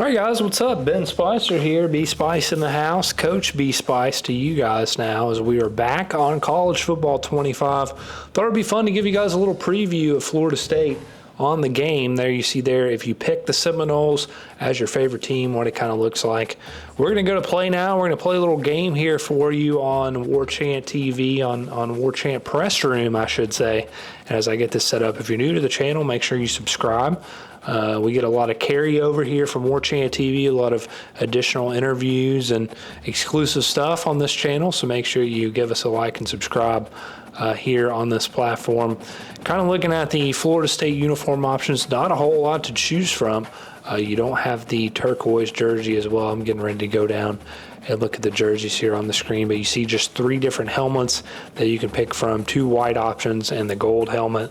All right, guys, what's up? Ben Spicer here, B Spice in the house. Coach B Spice to you guys now as we are back on College Football 25. Thought it'd be fun to give you guys a little preview of Florida State on the game. There you see there, if you pick the Seminoles as your favorite team, what it kind of looks like. We're going to go to play now. We're going to play a little game here for you on Warchant TV, on Warchant Press Room, I should say. And as I get this set up, if you're new to the channel, make sure you subscribe. We get a lot of carryover here from Warchant TV, a lot of additional interviews and exclusive stuff on this channel, so make sure you give us a like and subscribe here on this platform. Kind of looking at the Florida State uniform options, not a whole lot to choose from. You don't have the turquoise jersey as well. I'm getting ready to go down and look at the jerseys here on the screen, but you see just 3 different helmets that you can pick from, 2 white options and the gold helmet.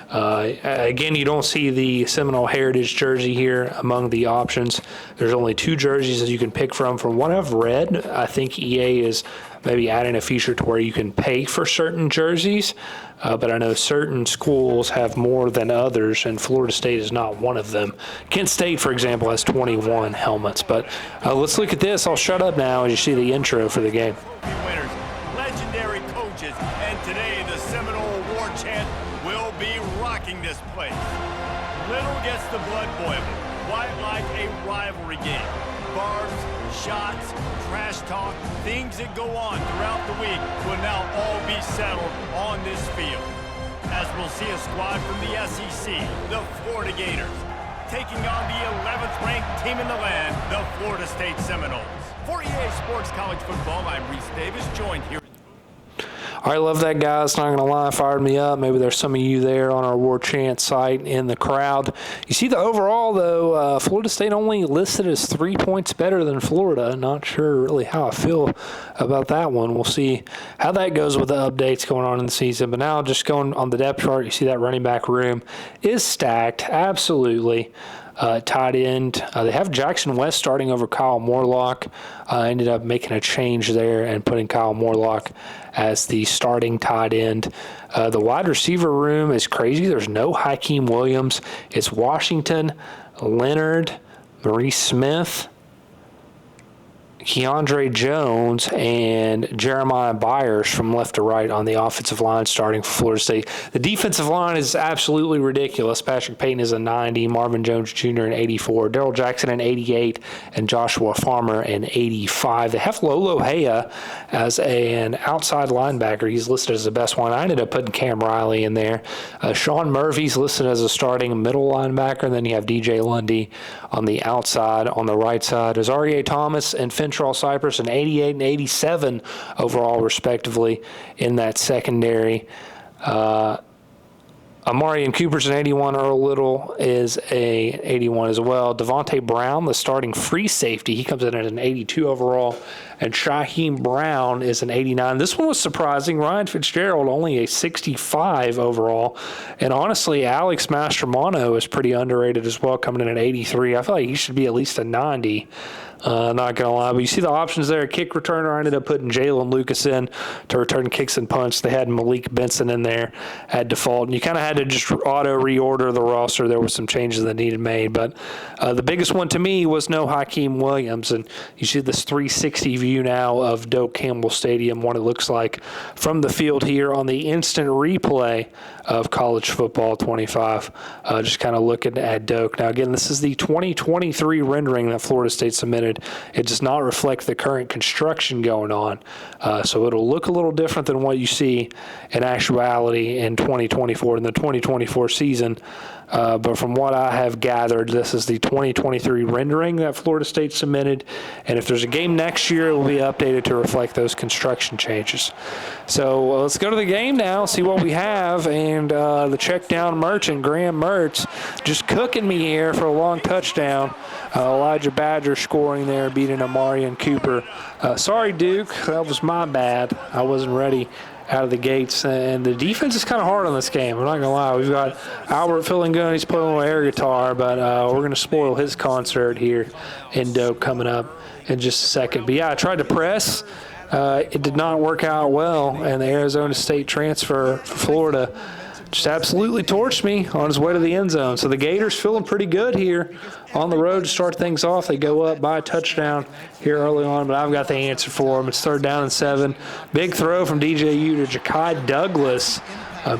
Again, you don't see the Seminole Heritage jersey here among the options. There's only 2 jerseys that you can pick from. From what I've read, I think EA is maybe adding a feature to where you can pay for certain jerseys, but I know certain schools have more than others, and Florida State is not one of them. Kent State, for example, has 21 helmets, but let's look at this. I'll shut up now as you see the intro for the game. Winners, legendary coaches, and today the Seminole Warchant will be rocking this place. Little gets the blood boiling, quite like a rivalry game. Barbs, shots, trash talk, things that go on throughout the week will now all be settled on this field. As we'll see a squad from the SEC, the Florida Gators, taking on the 11th ranked team in the land, the Florida State Seminoles. For EA Sports College Football, I'm Reese Davis, joined here. I love that, guys. Not going to lie, fired me up. Maybe there's some of you there on our Warchant site in the crowd. You see the overall, though, Florida State only listed as 3 points better than Florida. Not sure really how I feel about that one. We'll see how that goes with the updates going on in the season. But now just going on the depth chart, you see that running back room is stacked, absolutely. Tight end, they have Jackson West starting over Kyle Morlock. Ended up making a change there and putting Kyle Morlock as the starting tight end. The wide receiver room is crazy. There's no Hakeem Williams. It's Washington, Leonard, Maurice Smith, Keandre Jones, and Jeremiah Byers from left to right on the offensive line starting for Florida State. The defensive line is absolutely ridiculous. Patrick Payton is a 90, Marvin Jones Jr. an 84, Daryl Jackson an 88, and Joshua Farmer an 85. They have Lolo Hea as an outside linebacker. He's listed as the best one. I ended up putting Cam Riley in there. Sean Murphy's listed as a starting middle linebacker, and then you have DJ Lundy on the outside. On the right side is Arie Thomas and Fintrell Cypress, an 88 and 87 overall, respectively, in that secondary. Amarian Cooper's an 81. Earl Little is a 81 as well. Devontae Brown, the starting free safety, he comes in at an 82 overall. And Shaheem Brown is an 89. This one was surprising. Ryan Fitzgerald only a 65 overall. And honestly, Alex Mastromano is pretty underrated as well, coming in at 83. I feel like he should be at least a 90. Not going to lie. But you see the options there. Kick returner, I ended up putting Jalen Lucas in to return kicks and punts. They had Malik Benson in there at default. And you kind of had to just auto reorder the roster. There were some changes that needed made. But the biggest one to me was no Hakeem Williams. And you see this 360 view now of Doak Campbell Stadium, what it looks like from the field here on the instant replay of College Football 25. Just kind of looking at Doak. Now, again, this is the 2023 rendering that Florida State submitted. It does not reflect the current construction going on. So it'll look a little different than what you see in actuality in 2024, in the 2024 season. But from what I have gathered, this is the 2023 rendering that Florida State submitted. And if there's a game next year, it will be updated to reflect those construction changes. So let's go to the game now, see what we have. And the check down merchant, Graham Mertz, just cooking me here for a long touchdown. Elijah Badger scoring there, beating Amarian Cooper. Sorry, Duke. That was my bad. I wasn't ready out of the gates, and the defense is kind of hard on this game. I'm not going to lie. We've got Albert feeling good. He's playing a little air guitar, but we're going to spoil his concert here in Doak coming up in just a second. But, yeah, I tried to press. It did not work out well, and the Arizona State transfer for Florida just absolutely torched me on his way to the end zone. So the Gators feeling pretty good here on the road to start things off. They go up by a touchdown here early on, but I've got the answer for them. It's 3rd down and 7. Big throw from DJU to Ja'Kai Douglas,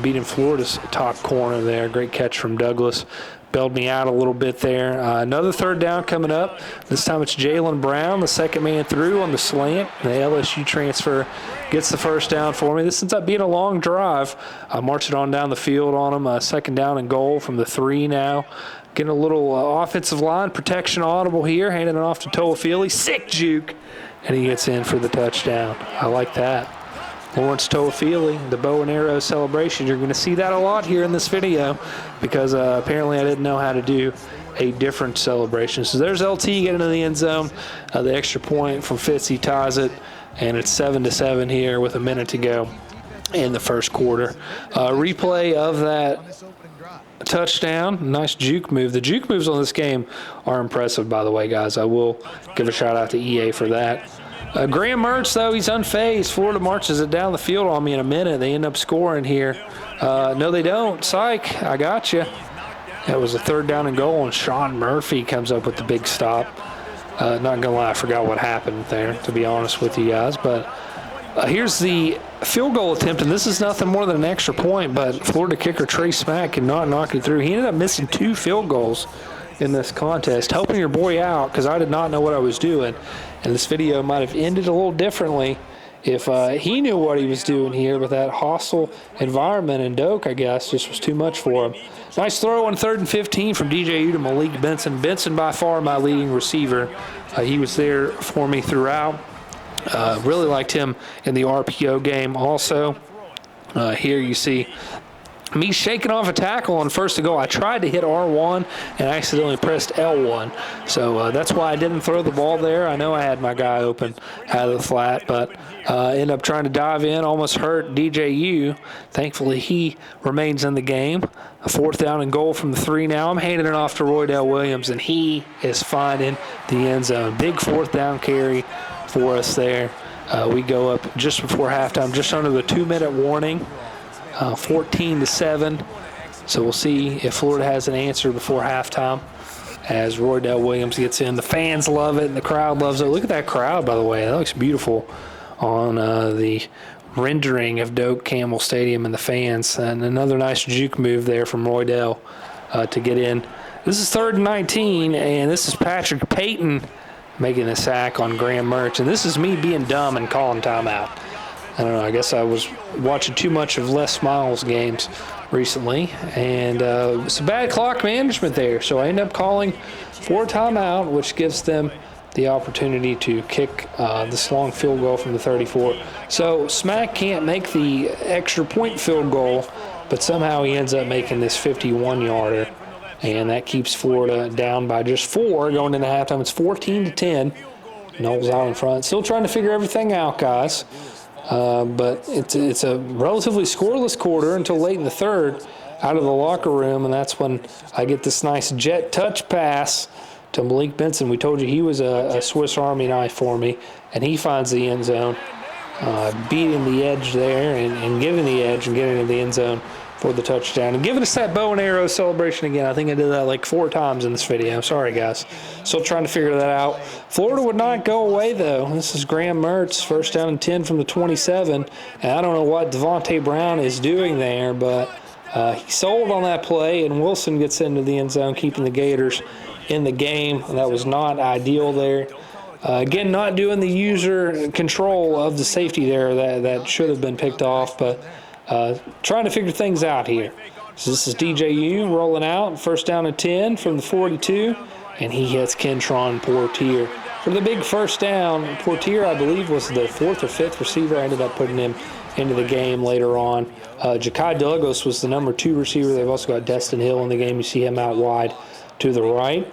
beating Florida's top corner there. Great catch from Douglas. Bailed me out a little bit there. Another 3rd down coming up. This time it's Jalen Brown, the second man through on the slant. The LSU transfer gets the 1st down for me. This ends up being a long drive. March it on down the field on him. 2nd down and goal from the 3 now. Getting a little offensive line protection audible here. Handing it off to Toafili. Sick juke. And he gets in for the touchdown. I like that. Lawrence Toafili, the bow and arrow celebration. You're going to see that a lot here in this video because apparently I didn't know how to do a different celebration. So there's LT getting into the end zone. The extra point from Fitzy ties it, and it's 7-7 here with a minute to go in the first quarter. Replay of that touchdown. Nice juke move. The juke moves on this game are impressive, by the way, guys. I will give a shout out to EA for that. Graham Mertz, though, he's unfazed. Florida marches it down the field on me in a minute. They end up scoring here. No, they don't. Psych, I got you. That was a 3rd down and goal, and Sean Murphy comes up with the big stop. Not going to lie, I forgot what happened there, to be honest with you guys. But here's the field goal attempt, and this is nothing more than an extra point, but Florida kicker Trey Smack cannot knock it through. He ended up missing 2 field goals in this contest, helping your boy out because I did not know what I was doing. And this video might have ended a little differently if he knew what he was doing here, but that hostile environment in Doak, I guess, just was too much for him. Nice throw on 3rd and 15 from DJU to Malik Benson. Benson, by far, my leading receiver. He was there for me throughout. Really liked him in the RPO game also. Here you see me shaking off a tackle on 1st and goal. I tried to hit R1 and accidentally pressed L1. So that's why I didn't throw the ball there. I know I had my guy open out of the flat, but ended up trying to dive in. Almost hurt DJU. Thankfully, he remains in the game. A 4th down and goal from the 3 now. I'm handing it off to Roydell Williams, and he is finding the end zone. Big 4th down carry for us there. We go up just before halftime, just under the 2-minute warning. 14-7. So we'll see if Florida has an answer before halftime as Roydell Williams gets in. The fans love it and the crowd loves it. Look at that crowd, by the way. That looks beautiful on the rendering of Doak Campbell Stadium and the fans. And another nice juke move there from Roydell to get in. This is 3rd and 19, and this is Patrick Payton making the sack on Graham Mertz. And this is me being dumb and calling timeout. I don't know, I guess I was watching too much of Les Miles games recently, and some bad clock management there. So I ended up calling for a timeout, which gives them the opportunity to kick this long field goal from the 34. So Smack can't make the extra point field goal, but somehow he ends up making this 51-yarder, and that keeps Florida down by just 4 going into halftime. It's 14-10. Noles out in front. Still trying to figure everything out, guys. But it's a relatively scoreless quarter until late in the 3rd out of the locker room, and that's when I get this nice jet touch pass to Malik Benson. We told you he was a Swiss Army knife for me, and he finds the end zone, beating the edge there and giving the edge and getting into the end zone for the touchdown. And giving us that bow and arrow celebration again. I think I did that like 4 times in this video. Sorry, guys. Still trying to figure that out. Florida would not go away, though. This is Graham Mertz, 1st down and 10 from the 27. And I don't know what Devontae Brown is doing there, but he sold on that play, and Wilson gets into the end zone, keeping the Gators in the game. That was not ideal there. Again, not doing the user control of the safety there. That should have been picked off, but trying to figure things out here. So this is DJU rolling out, 1st down and 10 from the 42, and he hits Kentron Portier. For the big 1st down, Portier, I believe, was the 4th or 5th receiver. I ended up putting him into the game later on. Ja'Kai Douglas was the number 2 receiver. They've also got Destin Hill in the game. You see him out wide to the right.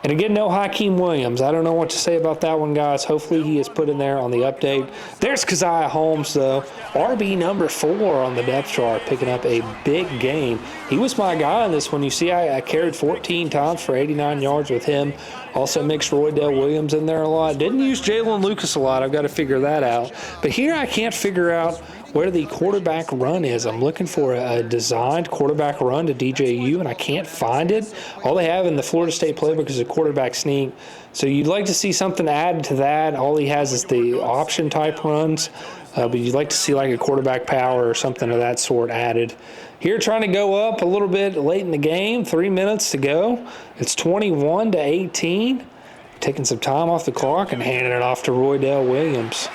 And again, no Hakeem Williams. I don't know what to say about that one, guys. Hopefully he is put in there on the update. There's Keziah Holmes, though. RB number 4 on the depth chart, picking up a big game. He was my guy on this one. You see, I carried 14 times for 89 yards with him. Also mixed Roydell Williams in there a lot. Didn't use Jalen Lucas a lot. I've got to figure that out. But here I can't figure out where the quarterback run is. I'm looking for a designed quarterback run to DJU, and I can't find it. All they have in the Florida State playbook is a quarterback sneak. So you'd like to see something added to that. All he has is the option type runs, but you'd like to see like a quarterback power or something of that sort added. Here trying to go up a little bit late in the game, 3 minutes to go. It's 21-18. Taking some time off the clock and handing it off to Roydell Williams.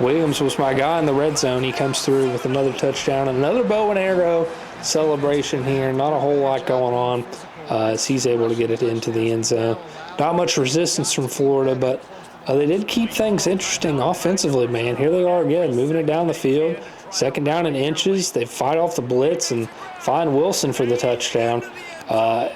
Williams was my guy in the red zone. He comes through with another touchdown and another bow and arrow celebration here. Not a whole lot going on as he's able to get it into the end zone. Not much resistance from Florida, but they did keep things interesting offensively, man. Here they are again, moving it down the field. 2nd down in inches. They fight off the blitz and find Wilson for the touchdown.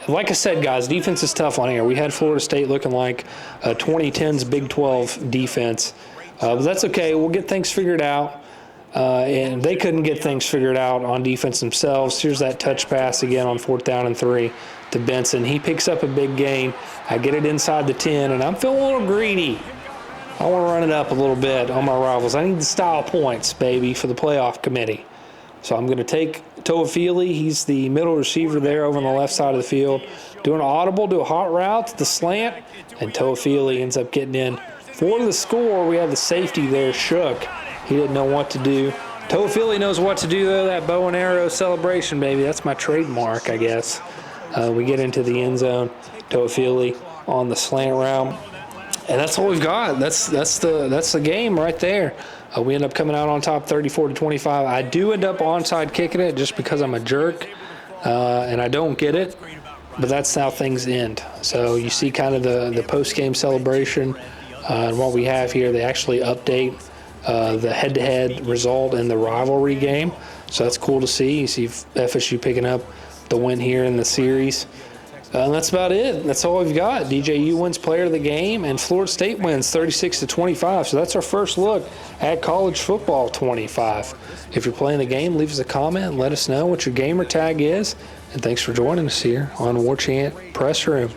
Like I said, guys, defense is tough on here. We had Florida State looking like a 2010s Big 12 defense. But that's okay. We'll get things figured out. And they couldn't get things figured out on defense themselves. Here's that touch pass again on 4th down and 3 to Benson. He picks up a big gain. I get it inside the 10, and I'm feeling a little greedy. I want to run it up a little bit on my rivals. I need the style points, baby, for the playoff committee. So I'm going to take Toafili. He's the middle receiver there over on the left side of the field. Doing an audible, do a hot route to the slant, and Toafili ends up getting in. For the score, we have the safety there, Shook. He didn't know what to do. Toafili knows what to do, though. That bow and arrow celebration, baby. That's my trademark, I guess. We get into the end zone. Toafili on the slant route. And that's all we've got. That's the game right there. We end up coming out on top 34-25. I do end up onside kicking it just because I'm a jerk, and I don't get it. But that's how things end. So you see kind of the post-game celebration and what we have here. They actually update the head-to-head result in the rivalry game. So that's cool to see. You see FSU picking up the win here in the series. And that's about it. That's all we've got. DJU wins player of the game, and Florida State wins 36-25. So that's our first look at college football 25. If you're playing the game, leave us a comment and let us know what your gamer tag is. And thanks for joining us here on Warchant Press Room.